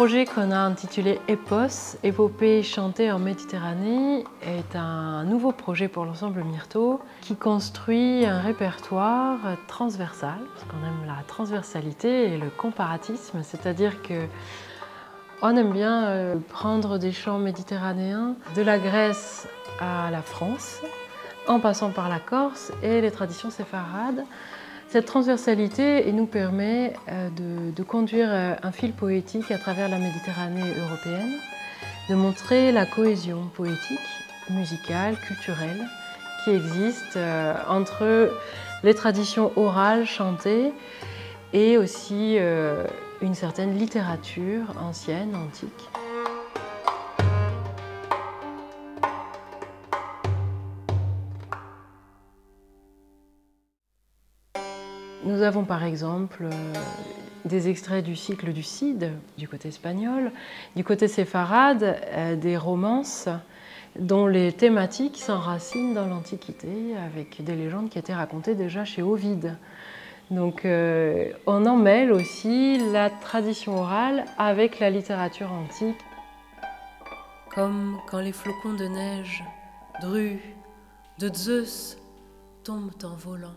projet qu'on a intitulé Epos, Épopée chantée en Méditerranée, est un nouveau projet pour l'ensemble Myrto qui construit un répertoire transversal, parce qu'on aime la transversalité et le comparatisme, c'est-à-dire que on aime bien prendre des chants méditerranéens de la Grèce à la France, en passant par la Corse et les traditions séfarades. Cette transversalité nous permet de conduire un fil poétique à travers la Méditerranée européenne, de montrer la cohésion poétique, musicale, culturelle qui existe entre les traditions orales, chantées, et aussi une certaine littérature ancienne, antique. Nous avons par exemple des extraits du cycle du Cid, du côté espagnol, du côté séfarade, des romances dont les thématiques s'enracinent dans l'Antiquité avec des légendes qui étaient racontées déjà chez Ovide. Donc on en mêle aussi la tradition orale avec la littérature antique. Comme quand les flocons de neige, drus, de Zeus, tombent en volant.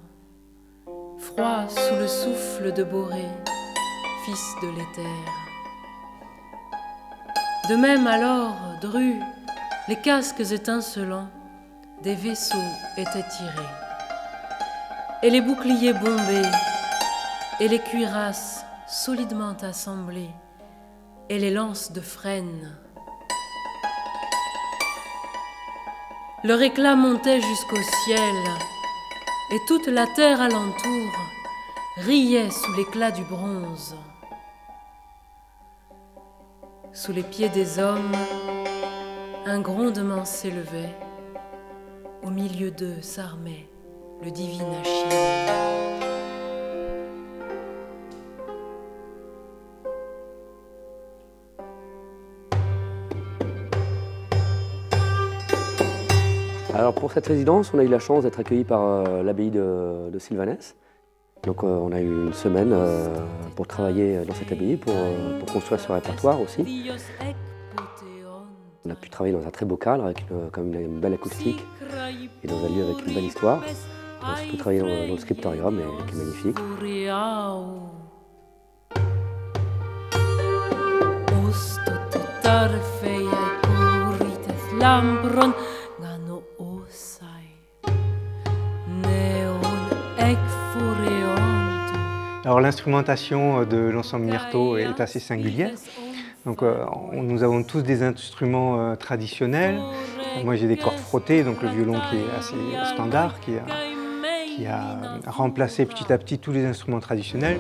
Froid sous le souffle de Borée, fils de l'éther. De même alors, drus, les casques étincelants des vaisseaux étaient tirés, et les boucliers bombés, et les cuirasses solidement assemblées, et les lances de frêne. Leur éclat montait jusqu'au ciel, et toute la terre alentour riait sous l'éclat du bronze. Sous les pieds des hommes, un grondement s'élevait. Au milieu d'eux s'armait le divin Achille. Alors pour cette résidence, on a eu la chance d'être accueillis par l'abbaye de Sylvanès. Donc on a eu une semaine pour travailler dans cette abbaye, pour construire ce répertoire aussi. On a pu travailler dans un très beau cadre, avec une belle acoustique, et dans un lieu avec une belle histoire. On a surtout travaillé dans le scriptorium, qui est magnifique. Alors l'instrumentation de l'ensemble Myrto est assez singulière. Donc nous avons tous des instruments traditionnels. Moi j'ai des cordes frottées, donc le violon qui est assez standard, qui a remplacé petit à petit tous les instruments traditionnels.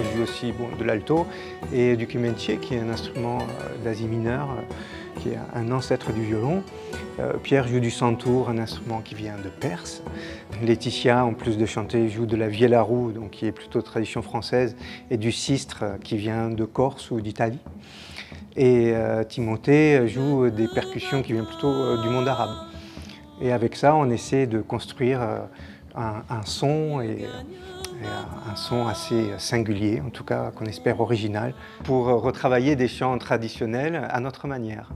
Je joue aussi de l'alto et du kemençe, qui est un instrument d'Asie mineure, qui est un ancêtre du violon. Pierre joue du santour, un instrument qui vient de Perse. Laetitia, en plus de chanter, joue de la vielle à roue, donc qui est plutôt tradition française, et du sistre, qui vient de Corse ou d'Italie. Et Timothée joue des percussions qui viennent plutôt du monde arabe. Et avec ça, on essaie de construire un son un son assez singulier, en tout cas qu'on espère original, pour retravailler des chants traditionnels à notre manière.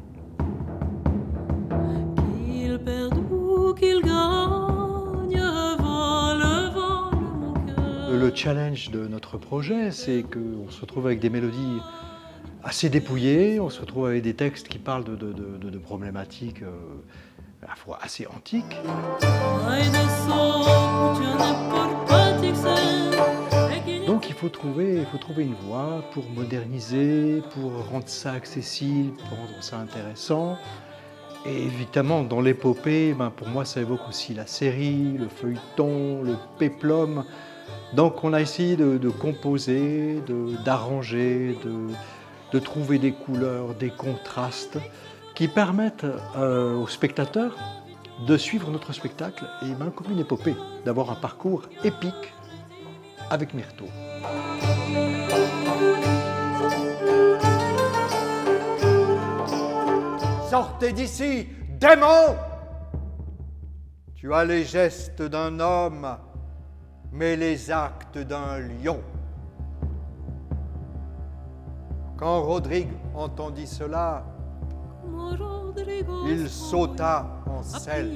Le challenge de notre projet, c'est qu'on se retrouve avec des mélodies assez dépouillées, on se retrouve avec des textes qui parlent de problématiques à la fois assez antiques. Donc il faut trouver une voie pour moderniser, pour rendre ça accessible, pour rendre ça intéressant. Et évidemment, dans l'épopée, pour moi, ça évoque aussi la série, le feuilleton, le péplum. Donc on a essayé de composer, d'arranger, de trouver des couleurs, des contrastes qui permettent aux spectateurs de suivre notre spectacle et comme une épopée, d'avoir un parcours épique avec Myrto. Sortez d'ici, démons! Tu as les gestes d'un homme, mais les actes d'un lion. Quand Rodrigue entendit cela, il sauta en selle.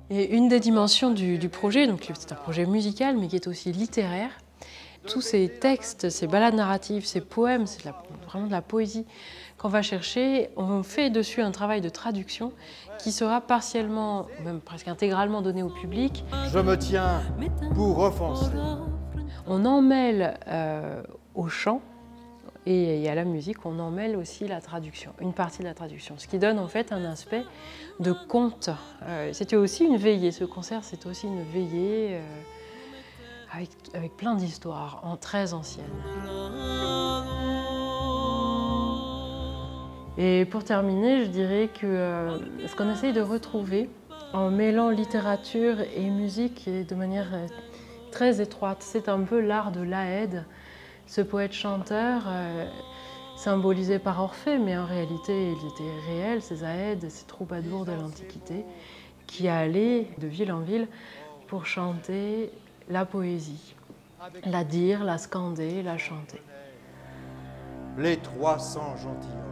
Et une des dimensions du projet, donc c'est un projet musical mais qui est aussi littéraire, tous ces textes, ces ballades narratives, ces poèmes, c'est vraiment de la poésie qu'on va chercher. On fait dessus un travail de traduction qui sera partiellement, même presque intégralement donné au public. Je me tiens pour offensé. On en mêle au chant et à la musique, on en mêle aussi la traduction, une partie de la traduction, ce qui donne en fait un aspect de conte. C'était aussi une veillée, ce concert c'est aussi une veillée avec plein d'histoires, très anciennes. Et pour terminer, je dirais que ce qu'on essaye de retrouver en mêlant littérature et musique et de manière très étroite, c'est un peu l'art de l'Aède, ce poète-chanteur symbolisé par Orphée, mais en réalité il était réel, ces Aèdes, ces troubadours de l'Antiquité, qui allaient de ville en ville pour chanter la poésie, la dire, la scander, la chanter. Les 300 gentilshommes.